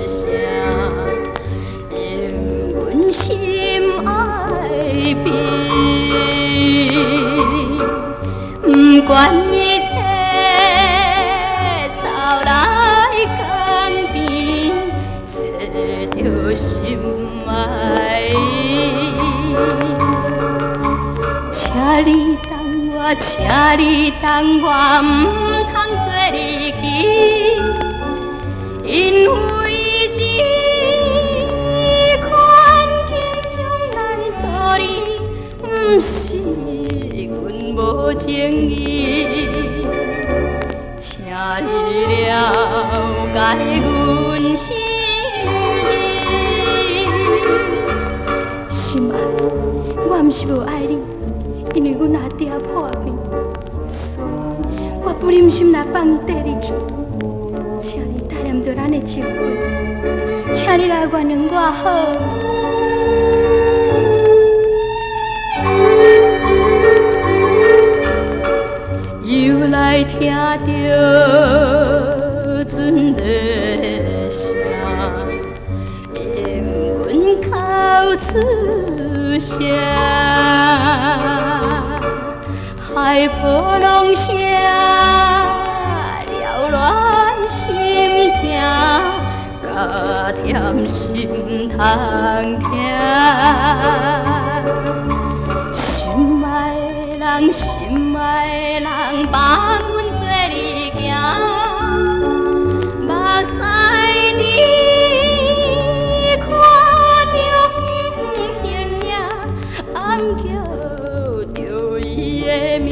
声，因阮心爱变，不管一切走来江边，找着心爱。请你等我，请你等我，唔通做离奇，因为这款情将咱做离，不是阮无情意，请你了解阮心意。心爱，我毋是无爱你。因为阮阿爹破病，所以我不忍心来放伊缀入去。请你体谅着咱的情分，请你来原谅我好。又来听着船的声，因阮口出声。海波浪声，撩乱心情，加添心通听。心爱的人，心爱的人，放阮做你行，目屎滴，看着形影，暗叫着伊的名。